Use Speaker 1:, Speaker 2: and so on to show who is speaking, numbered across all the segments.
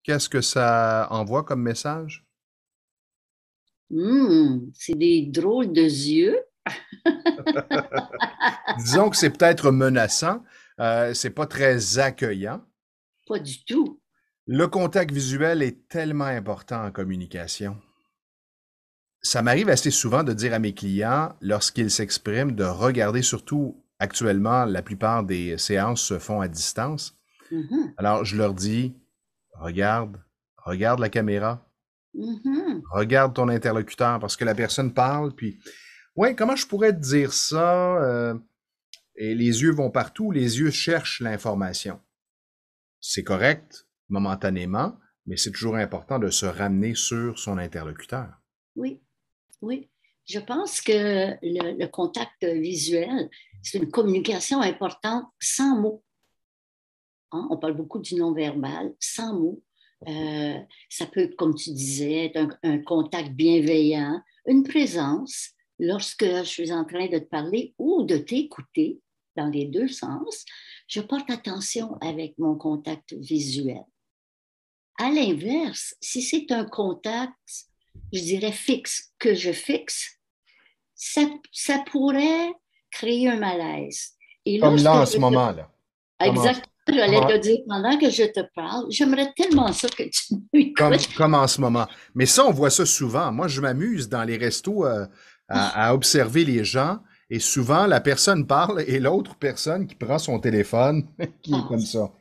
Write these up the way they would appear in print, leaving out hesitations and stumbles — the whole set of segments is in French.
Speaker 1: Qu'est-ce que ça envoie comme message?
Speaker 2: C'est des drôles de yeux.
Speaker 1: Disons que c'est peut-être menaçant, c'est pas très accueillant.
Speaker 2: Pas du tout.
Speaker 1: Le contact visuel est tellement important en communication. Ça m'arrive assez souvent de dire à mes clients, lorsqu'ils s'expriment, de regarder surtout actuellement, la plupart des séances se font à distance.
Speaker 2: Mhm,
Speaker 1: Alors, je leur dis, regarde, regarde la caméra,
Speaker 2: mhm.
Speaker 1: regarde ton interlocuteur, parce que la personne parle, puis, ouais, comment je pourrais te dire ça? Et les yeux vont partout, les yeux cherchent l'information. C'est correct momentanément, mais c'est toujours important de se ramener sur son interlocuteur.
Speaker 2: Oui, oui. Je pense que le contact visuel, c'est une communication importante sans mots, hein. On parle beaucoup du non-verbal, sans mots. Euh, Ça peut, comme tu disais, être un contact bienveillant, une présence lorsque je suis en train de te parler ou de t'écouter dans les deux sens. Je porte attention avec mon contact visuel. À l'inverse, si c'est un contact, je dirais fixe, que je fixe, ça pourrait créer un malaise. Et
Speaker 1: Comme là
Speaker 2: lorsque
Speaker 1: en
Speaker 2: je
Speaker 1: ce
Speaker 2: te...
Speaker 1: moment, là. Comme en,
Speaker 2: Exactement, j'allais
Speaker 1: comme
Speaker 2: te dire, pendant que je te parle, j'aimerais tellement ça que tu m'écoutes.
Speaker 1: comme en ce moment. Mais ça, on voit ça souvent. Moi, je m'amuse dans les restos à observer les gens et souvent, la personne parle et l'autre personne qui prend son téléphone, qui est
Speaker 2: Ah,
Speaker 1: comme ça.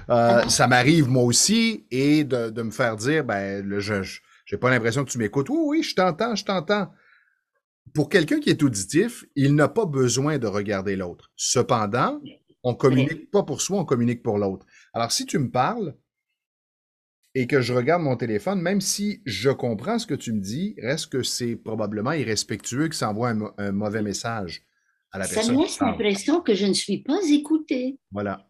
Speaker 2: ah,
Speaker 1: Ça m'arrive moi aussi et de me faire dire, ben, j'ai pas l'impression que tu m'écoutes. Oui, oui, je t'entends, je t'entends. Pour quelqu'un qui est auditif, il n'a pas besoin de regarder l'autre. Cependant, on
Speaker 2: vrai.
Speaker 1: communique pas pour soi, on communique pour l'autre. Alors, si tu me parles et que je regarde mon téléphone, même si je comprends ce que tu me dis, reste que c'est probablement irrespectueux que ça envoie un mauvais message à la
Speaker 2: Ça me
Speaker 1: personne qui
Speaker 2: laisse
Speaker 1: parle.
Speaker 2: l'impression que je ne suis pas écoutée.
Speaker 1: Voilà.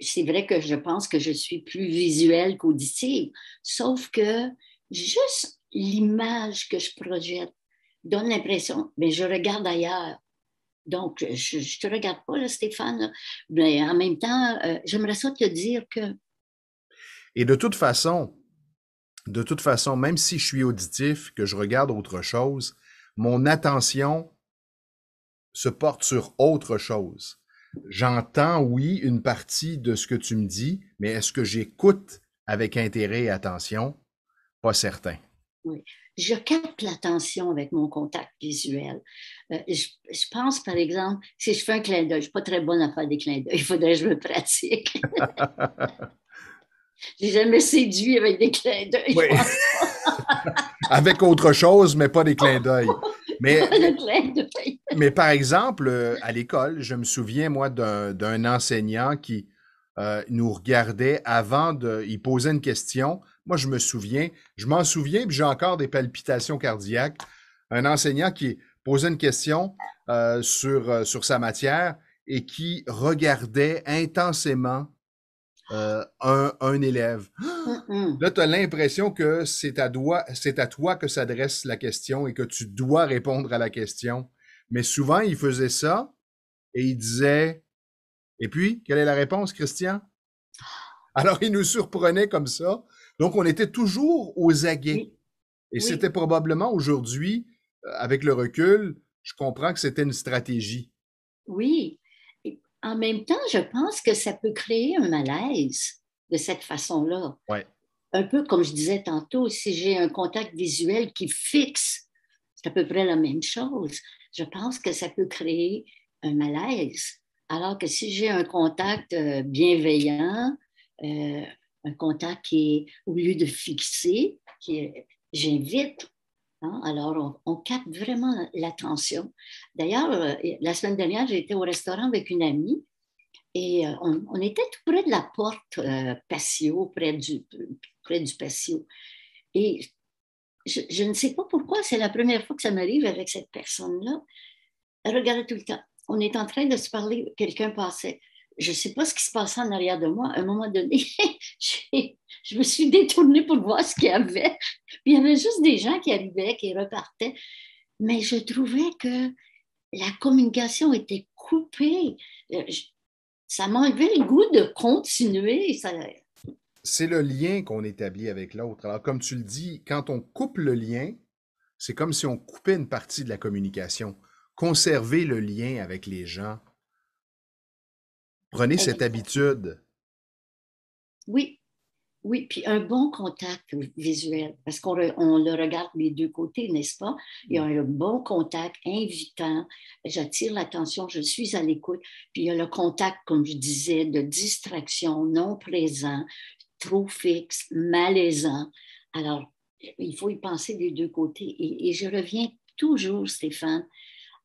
Speaker 2: C'est vrai que je pense que je suis plus visuelle qu'auditive, sauf que juste l'image que je projette donne l'impression, mais je regarde ailleurs. Donc, je ne te regarde pas, là, Stéphane, mais en même temps, j'aimerais ça te dire que
Speaker 1: Et de toute façon, même si je suis auditif, que je regarde autre chose, mon attention se porte sur autre chose. J'entends, oui, une partie de ce que tu me dis, mais est-ce que j'écoute avec intérêt et attention? Pas certain.
Speaker 2: oui, je capte l'attention avec mon contact visuel. Je pense, par exemple, si je fais un clin d'œil, je ne suis pas très bonne à faire des clins d'œil, il faudrait que je me pratique. J'ai jamais séduit avec des clins d'œil, je
Speaker 1: Oui,
Speaker 2: pense
Speaker 1: avec autre chose, mais pas des clins d'œil. Mais,
Speaker 2: pas
Speaker 1: mais,
Speaker 2: le clin d'œil.
Speaker 1: mais par exemple, à l'école, je me souviens, moi, d'un enseignant qui nous regardait avant de... Il posait une question. Moi, je m'en souviens, puis j'ai encore des palpitations cardiaques. Un enseignant qui posait une question sur sa matière et qui regardait intensément un élève.
Speaker 2: Hum, hum.
Speaker 1: Là, tu as l'impression que c'est à toi que s'adresse la question et que tu dois répondre à la question. Mais souvent, il faisait ça et il disait, et puis, quelle est la réponse, Christian? Alors, il nous surprenait comme ça. Donc, on était toujours aux aguets.
Speaker 2: Oui,
Speaker 1: Et
Speaker 2: oui,
Speaker 1: c'était probablement aujourd'hui, avec le recul, je comprends que c'était une stratégie.
Speaker 2: oui. Et en même temps, je pense que ça peut créer un malaise de cette façon-là.
Speaker 1: Ouais.
Speaker 2: Un peu comme je disais tantôt, si j'ai un contact visuel qui fixe, c'est à peu près la même chose. Je pense que ça peut créer un malaise. Alors que si j'ai un contact bienveillant, euh, un contact qui est, au lieu de fixer, j'invite, hein, alors on capte vraiment l'attention. D'ailleurs, la semaine dernière, j'ai été au restaurant avec une amie et on était tout près de la porte patio, près du patio. Et je ne sais pas pourquoi, c'est la première fois que ça m'arrive avec cette personne-là. Elle regardait tout le temps. On est en train de se parler, quelqu'un passait. Je ne sais pas ce qui se passait en arrière de moi. À un moment donné, je me suis détournée pour voir ce qu'il y avait. Puis il y avait juste des gens qui arrivaient, qui repartaient. Mais je trouvais que la communication était coupée. Ça m'a enlevé le goût de continuer.
Speaker 1: c'est le lien qu'on établit avec l'autre. Alors, comme tu le dis, quand on coupe le lien, c'est comme si on coupait une partie de la communication. Conserver le lien avec les gens. Prenez cette
Speaker 2: Exact.
Speaker 1: habitude.
Speaker 2: Oui, oui, puis un bon contact visuel, parce on le regarde des deux côtés, n'est-ce pas? Il y a un bon contact invitant, j'attire l'attention, je suis à l'écoute, puis il y a le contact, comme je disais, de distraction, non présent, trop fixe, malaisant. Alors, il faut y penser des deux côtés. Et je reviens toujours, Stéphane,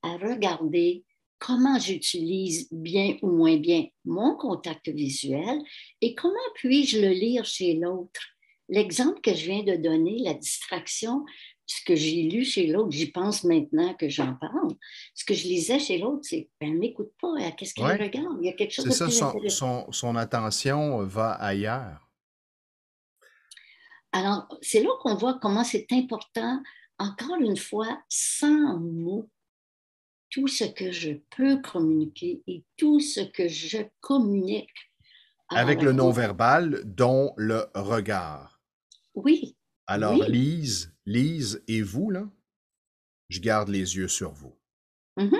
Speaker 2: à regarder comment j'utilise bien ou moins bien mon contact visuel et comment puis-je le lire chez l'autre. L'exemple que je viens de donner, la distraction, ce que j'ai lu chez l'autre, j'y pense maintenant que j'en parle. Ce que je lisais chez l'autre, c'est elle ne m'écoute pas, qu'est-ce
Speaker 1: Oui,
Speaker 2: qu'elle regarde? Il y a quelque chose
Speaker 1: c'est
Speaker 2: de
Speaker 1: ça,
Speaker 2: plus intéressant.
Speaker 1: son attention va ailleurs.
Speaker 2: Alors, c'est là qu'on voit comment c'est important, encore une fois, sans mots, tout ce que je peux communiquer et tout ce que je communique. Alors,
Speaker 1: Avec le non-verbal, dont le regard.
Speaker 2: oui,
Speaker 1: Alors,
Speaker 2: oui,
Speaker 1: Lise et vous, là, je garde les yeux sur vous.
Speaker 2: mhm,